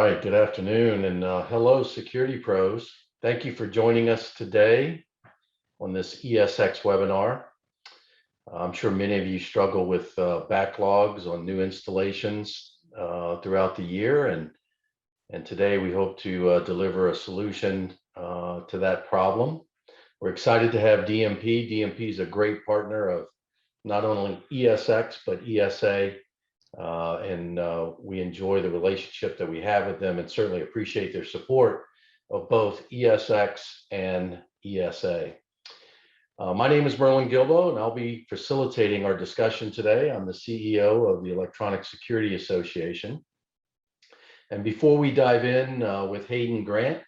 right, good afternoon, and hello, security pros. Thank you for joining us today on this ESX webinar. I'm sure many of you struggle with backlogs on new installations throughout the year, and today we hope to deliver a solution to that problem. We're excited to have DMP. DMP is a great partner of not only ESX, but ESA. We enjoy the relationship that we have with them and certainly appreciate their support of both ESX and ESA. My name is Merlin Gilbo, and I'll be facilitating our discussion today. I'm the CEO of the Electronic Security Association. And before we dive in with Hayden Grant,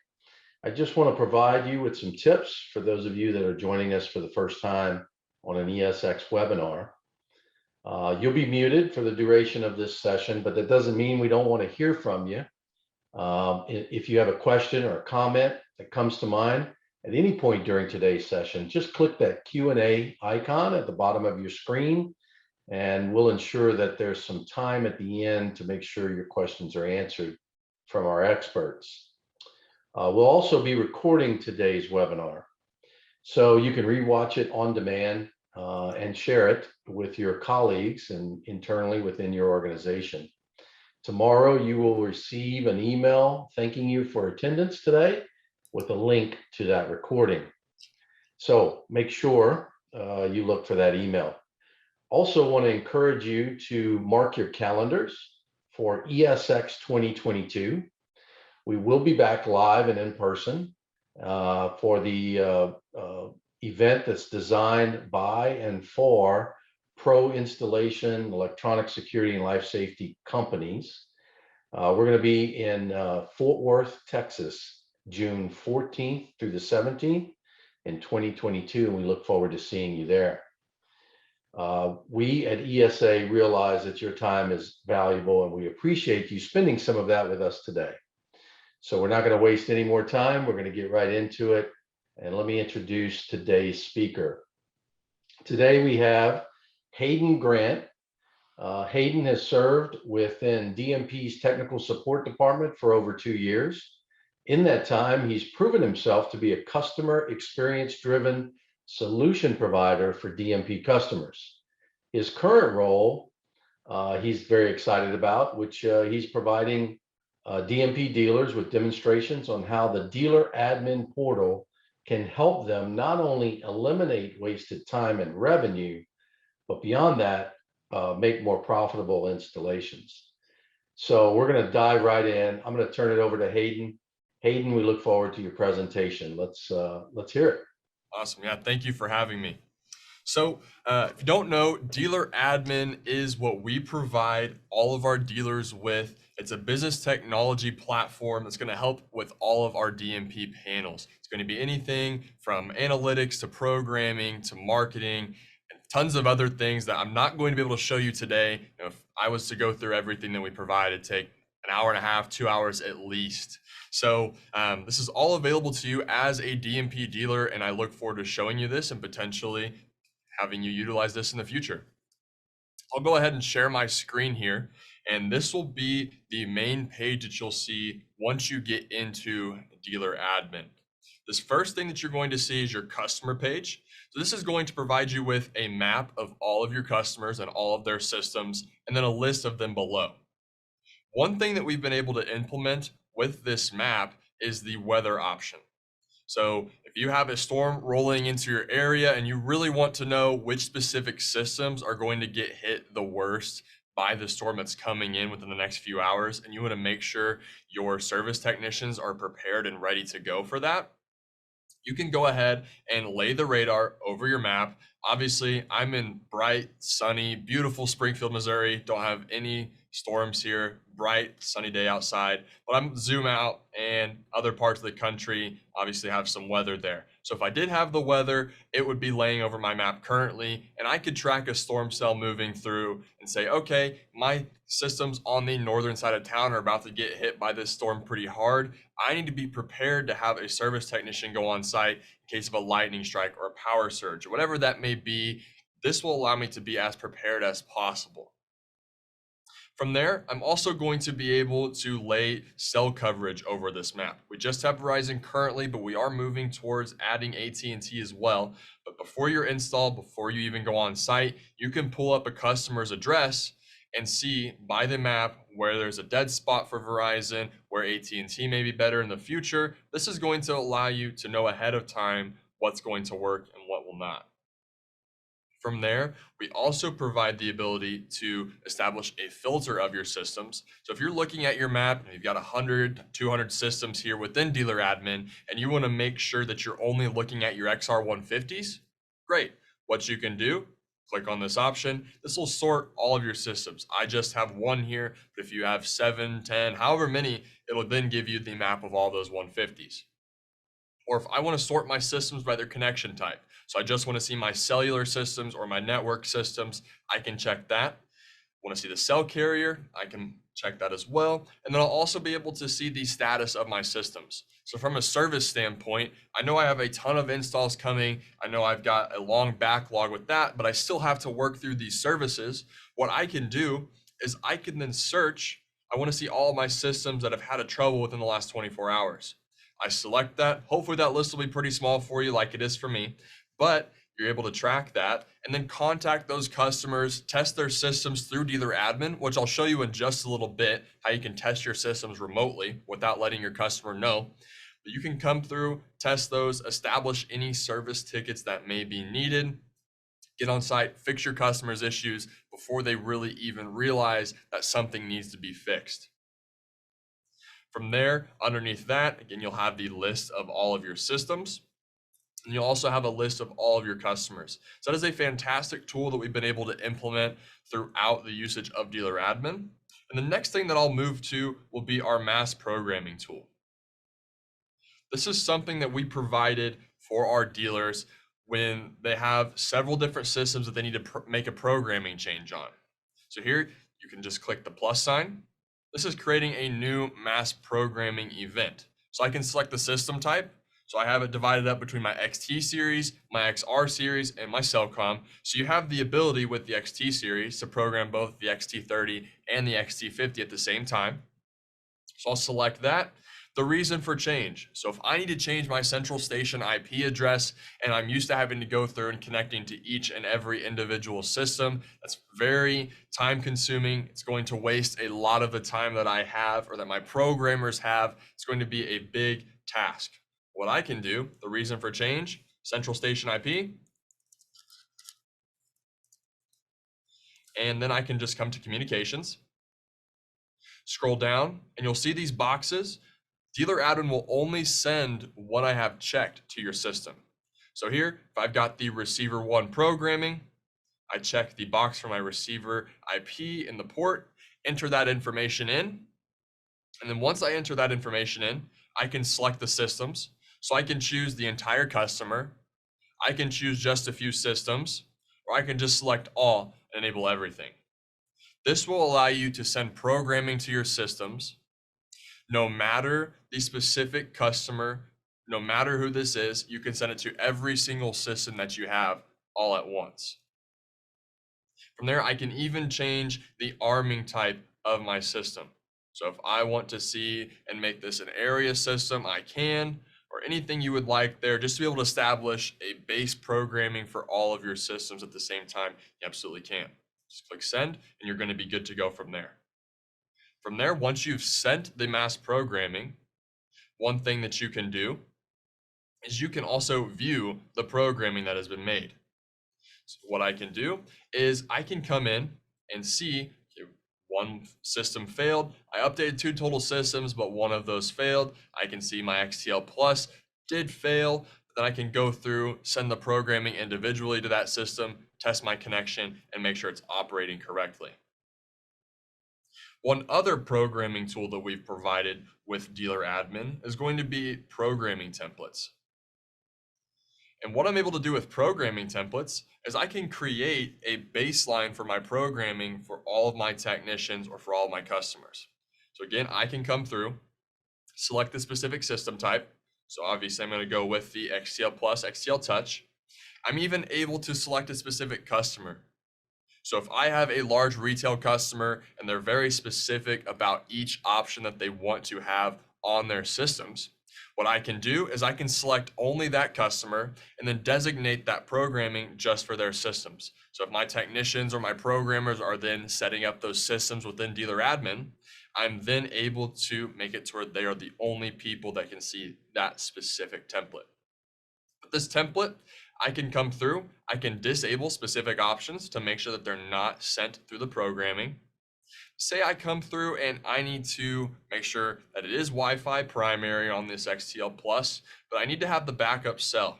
I just want to provide you with some tips for those of you that are joining us for the first time on an ESX webinar. You'll be muted for the duration of this session, but that doesn't mean we don't want to hear from you. If you have a question or a comment that comes to mind at any point during today's session, just click that Q&A icon at the bottom of your screen, and we'll ensure that there's some time at the end to make sure your questions are answered from our experts. We'll also be recording today's webinar, so you can rewatch it on demand and share it with your colleagues and internally within your organization. Tomorrow, you will receive an email thanking you for attendance today with a link to that recording. So make sure you look for that email. Also want to encourage you to mark your calendars for ESX 2022. We will be back live and in person for the event that's designed by and for pro installation, electronic security, and life safety companies. We're going to be in Fort Worth, Texas, June 14th through the 17th in 2022, and we look forward to seeing you there. We at ESA realize that your time is valuable, and we appreciate you spending some of that with us today. So we're not going to waste any more time. We're going to get right into it. And let me introduce today's speaker. Today we have Hayden Grant. Hayden has served within DMP's technical support department for over 2 years. In that time, he's proven himself to be a customer experience-driven solution provider for DMP customers. His current role, he's very excited about, which he's providing DMP dealers with demonstrations on how the dealer admin portal can help them not only eliminate wasted time and revenue, but beyond that, make more profitable installations. So we're going to dive right in. I'm going to turn it over to Hayden. Hayden, we look forward to your presentation. Let's hear it. Awesome. Yeah, thank you for having me. So if you don't know, Dealer Admin is what we provide all of our dealers with. It's a business technology platform that's going to help with all of our DMP panels. It's going to be anything from analytics to programming to marketing and tons of other things that I'm not going to be able to show you today. You know, if I was to go through everything that we provide, it'd take an hour and a half, 2 hours at least. So this is all available to you as a DMP dealer, and I look forward to showing you this and potentially having you utilize this in the future. I'll go ahead and share my screen here, and this will be the main page that you'll see once you get into Dealer Admin. This first thing that you're going to see is your customer page. So this is going to provide you with a map of all of your customers and all of their systems, and then a list of them below. One thing that we've been able to implement with this map is the weather option. So if you have a storm rolling into your area and you really want to know which specific systems are going to get hit the worst by the storm that's coming in within the next few hours, and you want to make sure your service technicians are prepared and ready to go for that, you can go ahead and lay the radar over your map. Obviously, I'm in bright, sunny, beautiful Springfield, Missouri. Don't have any storms here, bright, sunny day outside, but I'm zoom out and other parts of the country obviously have some weather there. So if I did have the weather, it would be laying over my map currently, and I could track a storm cell moving through and say, okay, my systems on the northern side of town are about to get hit by this storm pretty hard. I need to be prepared to have a service technician go on site in case of a lightning strike or a power surge or whatever that may be. This will allow me to be as prepared as possible. From there, I'm also going to be able to lay cell coverage over this map. We just have Verizon currently, but we are moving towards adding AT&T as well. But before your install, before you even go on site, you can pull up a customer's address and see by the map where there's a dead spot for Verizon, where AT&T may be better in the future. This is going to allow you to know ahead of time what's going to work and what will not. From there, we also provide the ability to establish a filter of your systems. So if you're looking at your map and you've got 100, 200 systems here within Dealer Admin, and you want to make sure that you're only looking at your XR150s, great. What you can do, click on this option. This will sort all of your systems. I just have one here, but if you have 7, 10, however many, it'll then give you the map of all those 150s. Or if I want to sort my systems by their connection type, so I just want to see my cellular systems or my network systems, I can check that. Want to see the cell carrier, I can check that as well. And then I'll also be able to see the status of my systems. So from a service standpoint, I know I have a ton of installs coming. I know I've got a long backlog with that, but I still have to work through these services. What I can do is I can then search. I want to see all of my systems that have had a trouble within the last 24 hours. I select that. Hopefully that list will be pretty small for you like it is for me, but you're able to track that and then contact those customers, test their systems through Dealer Admin, which I'll show you in just a little bit, how you can test your systems remotely without letting your customer know. But you can come through, test those, establish any service tickets that may be needed, get on site, fix your customers' issues before they really even realize that something needs to be fixed. From there, underneath that, again, you'll have the list of all of your systems, and you'll also have a list of all of your customers. So that is a fantastic tool that we've been able to implement throughout the usage of Dealer Admin. And the next thing that I'll move to will be our mass programming tool. This is something that we provided for our dealers when they have several different systems that they need to make a programming change on. So here you can just click the plus sign. This is creating a new mass programming event. So I can select the system type. So I have it divided up between my XT series, my XR series, and my Cellcom. So you have the ability with the XT series to program both the XT30 and the XT50 at the same time. So I'll select that. The reason for change. So if I need to change my central station IP address and I'm used to having to go through and connecting to each and every individual system, that's very time consuming. It's going to waste a lot of the time that I have or that my programmers have. It's going to be a big task. What I can do, the reason for change, central station IP, and then I can just come to communications, scroll down, and you'll see these boxes. Dealer Admin will only send what I have checked to your system. So here, if I've got the receiver 1 programming, I check the box for my receiver IP in the port, enter that information in, and then once I enter that information in, I can select the systems. So I can choose the entire customer, I can choose just a few systems, or I can just select all and enable everything. This will allow you to send programming to your systems, no matter the specific customer, no matter who this is, you can send it to every single system that you have all at once. From there, I can even change the arming type of my system. So if I want to see and make this an area system, I can, or anything you would like there, just to be able to establish a base programming for all of your systems at the same time, you absolutely can. Just click send, and you're going to be good to go from there. From there, once you've sent the mass programming, one thing that you can do is you can also view the programming that has been made. So what I can do is I can come in and see, okay, one system failed. I updated 2 total systems, but one of those failed. I can see my XTL Plus did fail. Then I can go through, send the programming individually to that system, test my connection, and make sure it's operating correctly. One other programming tool that we've provided with Dealer Admin is going to be programming templates. And what I'm able to do with programming templates is I can create a baseline for my programming for all of my technicians or for all of my customers. So again, I can come through, select the specific system type. So obviously I'm going to go with the XTL Plus, XTL Touch. I'm even able to select a specific customer. So if I have a large retail customer and they're very specific about each option that they want to have on their systems, what I can do is I can select only that customer and then designate that programming just for their systems. So if my technicians or my programmers are then setting up those systems within dealer admin, I'm then able to make it to where they are the only people that can see that specific template. With this template, I can come through, I can disable specific options to make sure that they're not sent through the programming. Say I come through and I need to make sure that it is Wi-Fi primary on this XTL Plus, but I need to have the backup cell.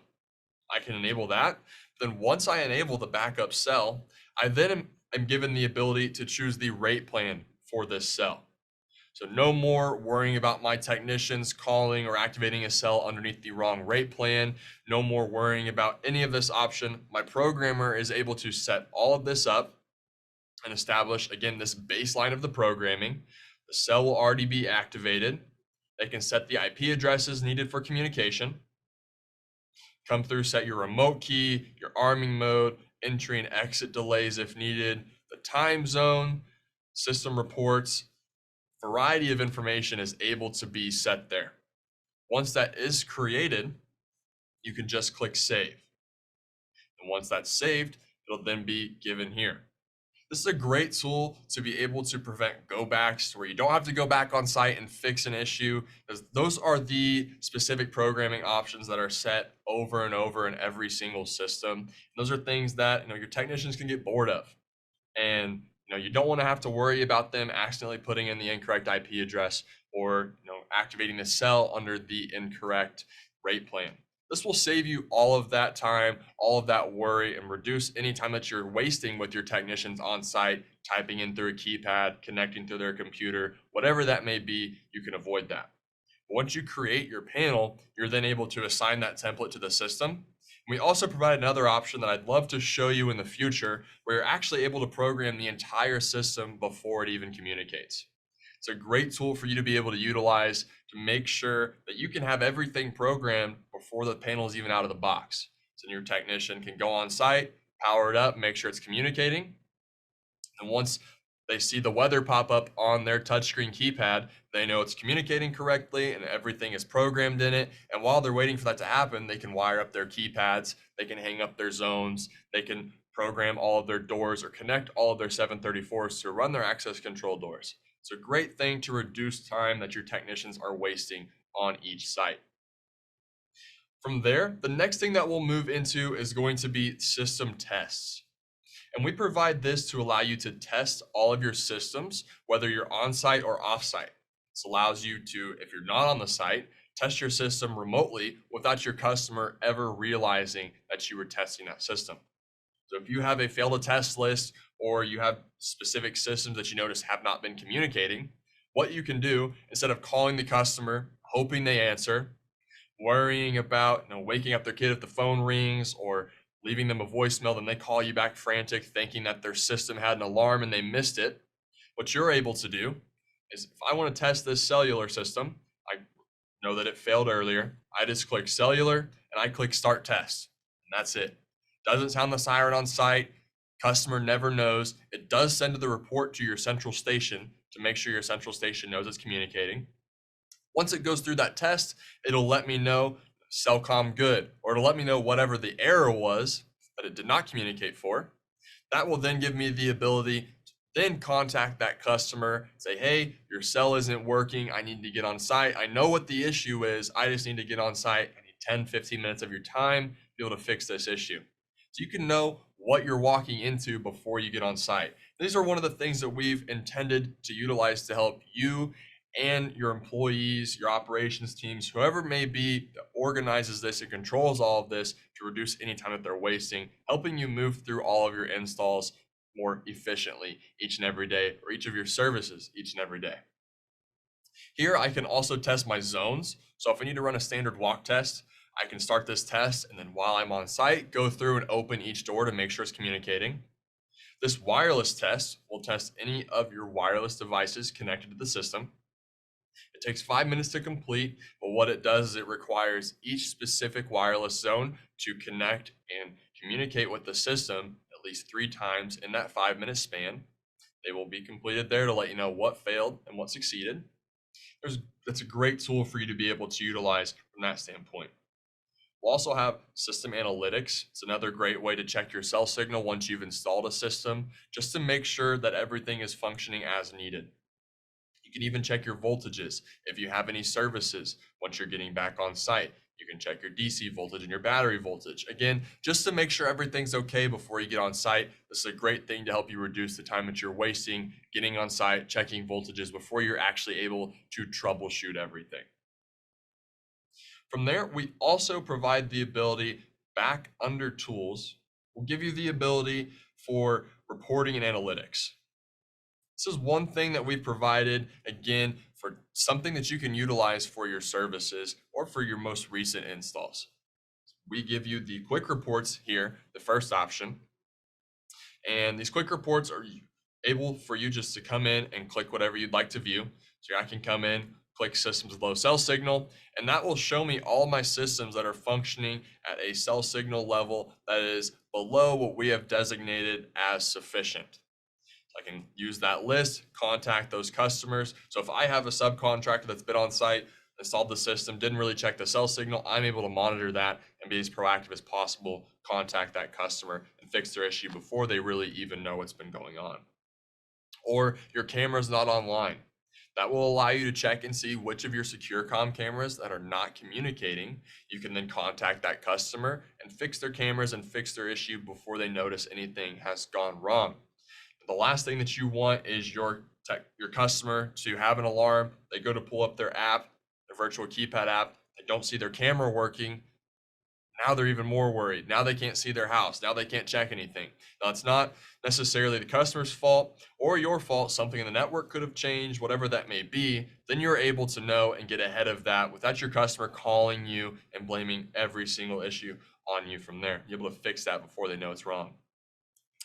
I can enable that. Then once I enable the backup cell, I then am given the ability to choose the rate plan for this cell. So no more worrying about my technicians calling or activating a cell underneath the wrong rate plan. No more worrying about any of this option. My programmer is able to set all of this up and establish, again, this baseline of the programming. The cell will already be activated. They can set the IP addresses needed for communication. Come through, set your remote key, your arming mode, entry and exit delays if needed, the time zone, system reports. Variety of information is able to be set there. Once that is created, you can just click save. And once that's saved, it'll then be given here. This is a great tool to be able to prevent go backs where you don't have to go back on site and fix an issue, because those are the specific programming options that are set over and over in every single system. And those are things that your technicians can get bored of. And you don't want to have to worry about them accidentally putting in the incorrect IP address or activating the cell under the incorrect rate plan. This will save you all of that time, all of that worry, and reduce any time that you're wasting with your technicians on site, typing in through a keypad, connecting to their computer, whatever that may be. You can avoid that. Once you create your panel, you're then able to assign that template to the system. We also provide another option that I'd love to show you in the future, where you're actually able to program the entire system before it even communicates. It's a great tool for you to be able to utilize to make sure that you can have everything programmed before the panel is even out of the box. So your technician can go on site, power it up, make sure it's communicating. And once they see the weather pop up on their touchscreen keypad, they know it's communicating correctly and everything is programmed in it. And while they're waiting for that to happen, they can wire up their keypads, they can hang up their zones, they can program all of their doors or connect all of their 734s to run their access control doors. It's a great thing to reduce time that your technicians are wasting on each site. From there, the next thing that we'll move into is going to be system tests. And we provide this to allow you to test all of your systems, whether you're on site or off site. This allows you to, if you're not on the site, test your system remotely without your customer ever realizing that you were testing that system. So if you have a fail to test list or you have specific systems that you notice have not been communicating, what you can do, instead of calling the customer, hoping they answer, worrying about waking up their kid if the phone rings or leaving them a voicemail, then they call you back frantic thinking that their system had an alarm and they missed it. What you're able to do is, if I want to test this cellular system, I know that it failed earlier, I just click cellular and I click start test, and that's it. Doesn't sound the siren on site, customer never knows. It does send the report to your central station to make sure your central station knows it's communicating. Once it goes through that test, it'll let me know Cellcom good, or it'll let me know whatever the error was that it did not communicate for. That will then give me the ability to then contact that customer, say, hey, your cell isn't working. I need to get on site. I know what the issue is. I just need to get on site. I need 10, 15 minutes of your time to be able to fix this issue. So you can know what you're walking into before you get on site. These are one of the things that we've intended to utilize to help you and your employees, your operations teams, whoever may be that organizes this and controls all of this, to reduce any time that they're wasting, helping you move through all of your installs more efficiently each and every day, or each of your services each and every day. Here, I can also test my zones. So if I need to run a standard walk test, I can start this test, and then while I'm on site, go through and open each door to make sure it's communicating. This wireless test will test any of your wireless devices connected to the system. It takes 5 minutes to complete, but what it does is it requires each specific wireless zone to connect and communicate with the system at least 3 times in that 5-minute span. They will be completed there to let you know what failed and what succeeded. That's a great tool for you to be able to utilize from that standpoint. We'll also have system analytics. It's another great way to check your cell signal once you've installed a system, just to make sure that everything is functioning as needed. You can even check your voltages if you have any services once you're getting back on site. You can check your DC voltage and your battery voltage. Again, just to make sure everything's okay before you get on site. This is a great thing to help you reduce the time that you're wasting getting on site, checking voltages before you're actually able to troubleshoot everything. From there, we also provide the ability back under tools. We'll give you the ability for reporting and analytics. This is one thing that we provided, again, for something that you can utilize for your services or for your most recent installs. We give you the quick reports here, the first option. And these quick reports are able for you just to come in and click whatever you'd like to view. So I can come in, click systems with low cell signal, and that will show me all my systems that are functioning at a cell signal level that is below what we have designated as sufficient. I can use that list, contact those customers. So if I have a subcontractor that's been on site, installed the system, didn't really check the cell signal, I'm able to monitor that and be as proactive as possible, contact that customer and fix their issue before they really even know what's been going on. Or your camera's not online. That will allow you to check and see which of your secure comm cameras that are not communicating. You can then contact that customer and fix their cameras and fix their issue before they notice anything has gone wrong. The last thing that you want is your customer to have an alarm. They go to pull up their app, their virtual keypad app. They don't see their camera working. Now they're even more worried. Now they can't see their house. Now they can't check anything. Now it's not necessarily the customer's fault or your fault. Something in the network could have changed, whatever that may be. Then you're able to know and get ahead of that without your customer calling you and blaming every single issue on you from there. You're able to fix that before they know it's wrong.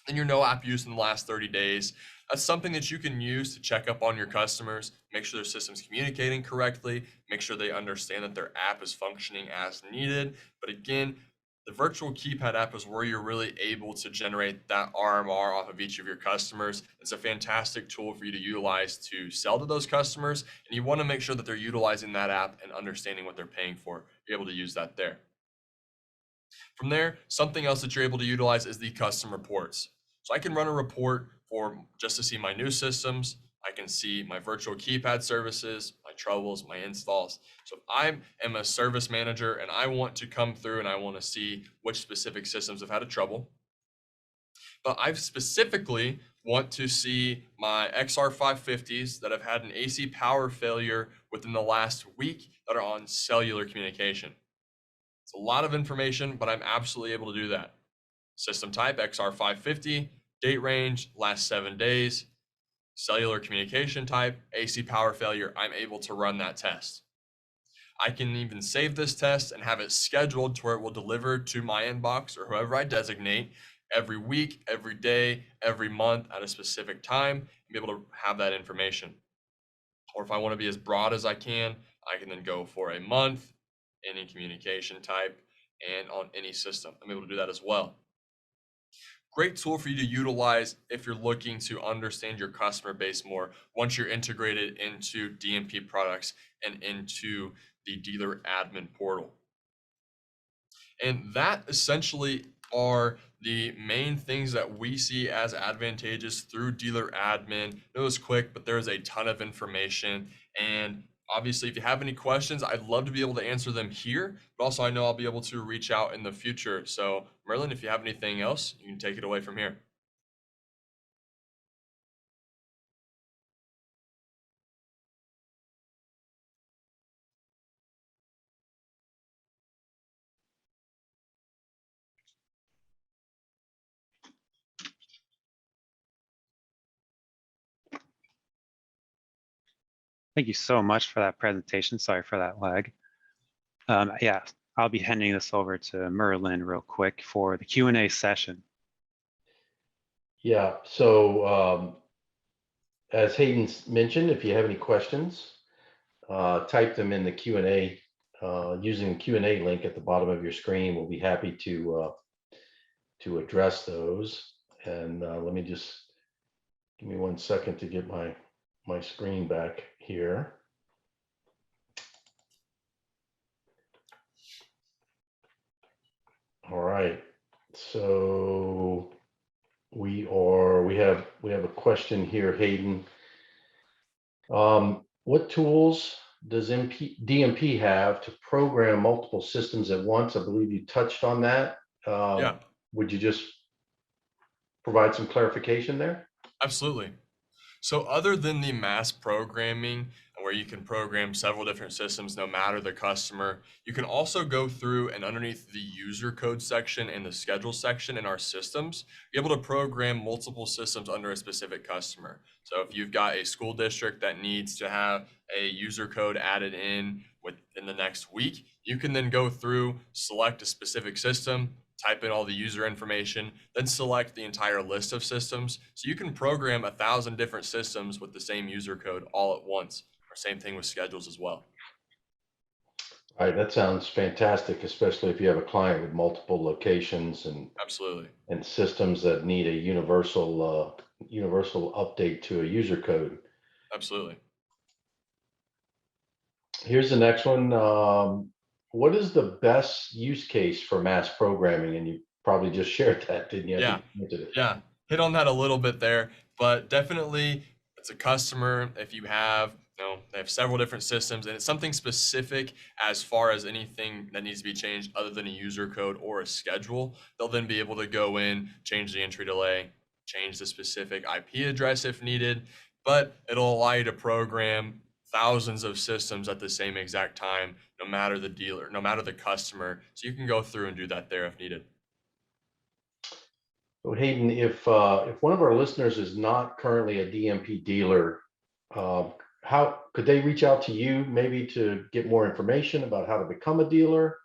And your no app use in the last 30 days. That's something that you can use to check up on your customers, make sure their system's communicating correctly, make sure they understand that their app is functioning as needed. But again, the virtual keypad app is where you're really able to generate that RMR off of each of your customers. It's a fantastic tool for you to utilize to sell to those customers, and you want to make sure that they're utilizing that app and understanding what they're paying for. You're able to use that there. From there, something else that you're able to utilize is the custom reports. So I can run a report for just to see my new systems. I can see my virtual keypad services, my troubles, my installs. So if I am a service manager and I want to come through and I want to see which specific systems have had a trouble, but I specifically want to see my XR550s that have had an AC power failure within the last week that are on cellular communication. It's a lot of information, but I'm absolutely able to do that. System type, XR550, date range, last 7 days, cellular communication type, AC power failure. I'm able to run that test. I can even save this test and have it scheduled to where it will deliver to my inbox or whoever I designate every week, every day, every month at a specific time, and be able to have that information. Or if I want to be as broad as I can then go for a month, any communication type, and on any system. I'm able to do that as well. Great tool for you to utilize if you're looking to understand your customer base more once you're integrated into DMP products and into the dealer admin portal. And that essentially are the main things that we see as advantageous through dealer admin. It was quick, but there's a ton of information. And obviously, if you have any questions, I'd love to be able to answer them here, but also I know I'll be able to reach out in the future. So Merlin, if you have anything else, you can take it away from here. Thank you so much for that presentation. Sorry for that lag. Yeah, I'll be handing this over to Merlin real quick for the Q&A session. Yeah, so as Hayden mentioned, if you have any questions, type them in the Q&A using the Q&A link at the bottom of your screen. We'll be happy to address those. And let me just give me 1 second to get my screen back here. All right. So we have a question here, Hayden. What tools does DMP have to program multiple systems at once? I believe you touched on that. Yeah, Would you just provide some clarification there? absolutely. So other than the mass programming, where you can program several different systems no matter the customer, you can also go through and underneath the user code section and the schedule section in our systems, you're able to program multiple systems under a specific customer. So if you've got a school district that needs to have a user code added in within the next week, you can then go through, select a specific system, type in all the user information, then select the entire list of systems. So you can program 1,000 different systems with the same user code all at once, or same thing with schedules as well. All right, that sounds fantastic, especially if you have a client with multiple locations Absolutely. and systems that need a universal update to a user code. Absolutely. Here's the next one. What is the best use case for mass programming? And you probably just shared that, didn't you? Yeah. Yeah. Hit on that a little bit there, but definitely it's a customer. If you have, they have several different systems and it's something specific as far as anything that needs to be changed other than a user code or a schedule, they'll then be able to go in, change the entry delay, change the specific IP address if needed, but it'll allow you to program thousands of systems at the same exact time, no matter the dealer, no matter the customer. So you can go through and do that there if needed. So Hayden, if one of our listeners is not currently a DMP dealer, how could they reach out to you maybe to get more information about how to become a dealer?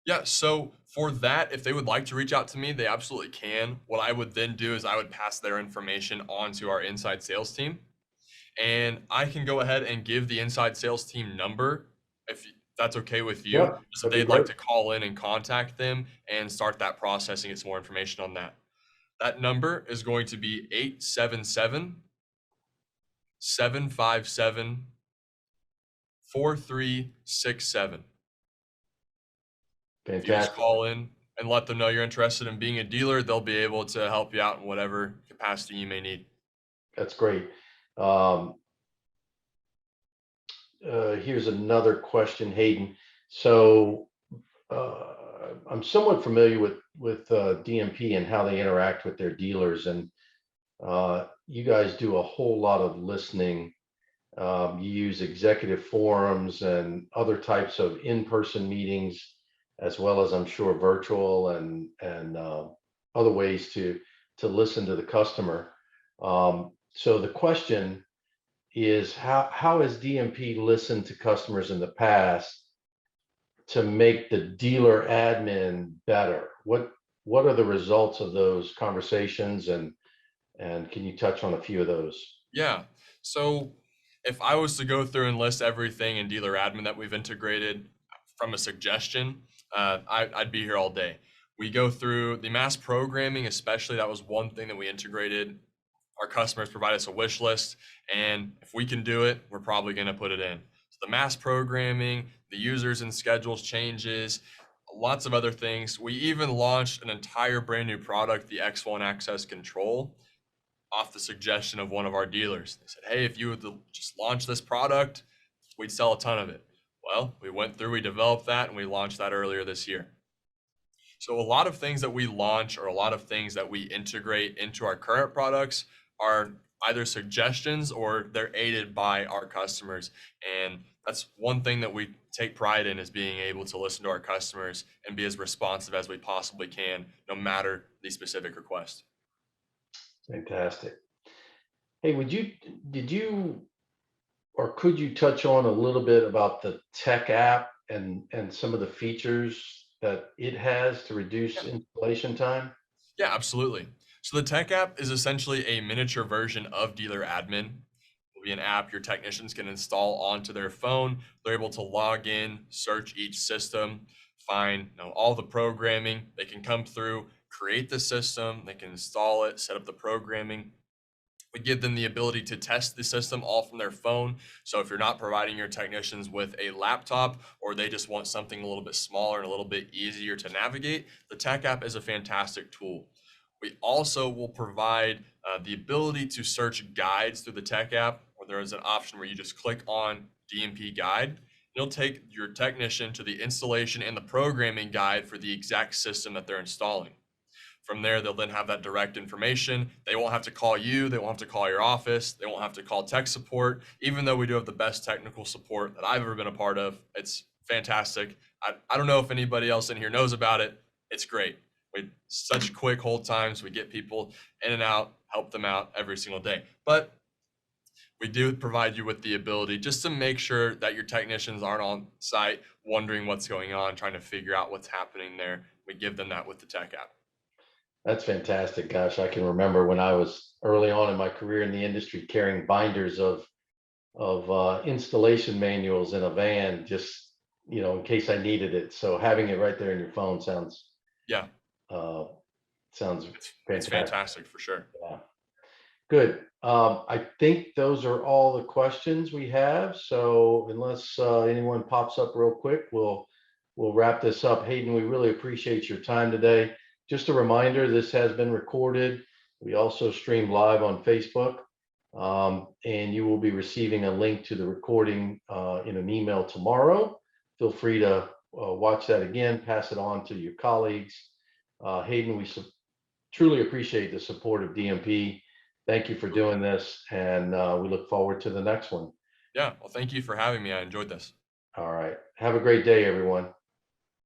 Yeah, so for that, if they would like to reach out to me, they absolutely can. What I would then do is I would pass their information on to our inside sales team, and I can go ahead and give the inside sales team number if that's okay with you. Yep, So that'd be they'd like great. to call in and contact them and start that process and get some more information on that. That number is going to be 877-757-4367. If you just Fantastic. call in and let them know you're interested in being a dealer, they'll be able to help you out in whatever capacity you may need. That's great. Here's another question, Hayden. So I'm somewhat familiar with DMP and how they interact with their dealers, and you guys do a whole lot of listening. You use executive forums and other types of in-person meetings, as well as I'm sure virtual and other ways to listen to the customer. So the question is how has DMP listened to customers in the past to make the dealer admin better? What are the results of those conversations, and can you touch on a few of those? Yeah. So if I was to go through and list everything in dealer admin that we've integrated from a suggestion, I'd be here all day. We go through the mass programming, especially. That was one thing that we integrated. Our customers provide us a wish list, and if we can do it, we're probably going to put it in. So the mass programming, the users and schedules changes, lots of other things. We even launched an entire brand new product, the X1 Access Control, off the suggestion of one of our dealers. They said, hey, if you would just launch this product, we'd sell a ton of it. Well, we went through, we developed that, and we launched that earlier this year. So a lot of things that we launch or a lot of things that we integrate into our current products are either suggestions or they're aided by our customers. And that's one thing that we take pride in, is being able to listen to our customers and be as responsive as we possibly can, no matter the specific request. Fantastic. Hey, did you or could you touch on a little bit about the tech app and some of the features that it has to reduce installation time? Yeah, absolutely. So the tech app is essentially a miniature version of Dealer Admin. It will be an app your technicians can install onto their phone. They're able to log in, search each system, find all the programming. They can come through, create the system, they can install it, set up the programming. We give them the ability to test the system all from their phone. So if you're not providing your technicians with a laptop, or they just want something a little bit smaller and a little bit easier to navigate, the Tech app is a fantastic tool. We also will provide the ability to search guides through the Tech app, where there is an option where you just click on DMP guide. It'll take your technician to the installation and the programming guide for the exact system that they're installing. From there, they'll then have that direct information. They won't have to call you. They won't have to call your office. They won't have to call tech support, even though we do have the best technical support that I've ever been a part of. It's fantastic. I don't know if anybody else in here knows about it. It's great. We such quick hold times. We get people in and out, help them out every single day. But we do provide you with the ability just to make sure that your technicians aren't on site wondering what's going on, trying to figure out what's happening there. We give them that with the Tech app. That's fantastic. Gosh, I can remember when I was early on in my career in the industry carrying binders of installation manuals in a van, just, in case I needed it. So having it right there in your phone sounds Yeah, sounds it's fantastic. fantastic for sure. Yeah. Good. I think those are all the questions we have. So unless anyone pops up real quick, we'll wrap this up. Hayden, we really appreciate your time today. Just a reminder, this has been recorded. We also stream live on Facebook, and you will be receiving a link to the recording in an email tomorrow. Feel free to watch that again, pass it on to your colleagues. Hayden, we truly appreciate the support of DMP. Thank you for doing this, and we look forward to the next one. Yeah, well, thank you for having me. I enjoyed this. All right. Have a great day, everyone.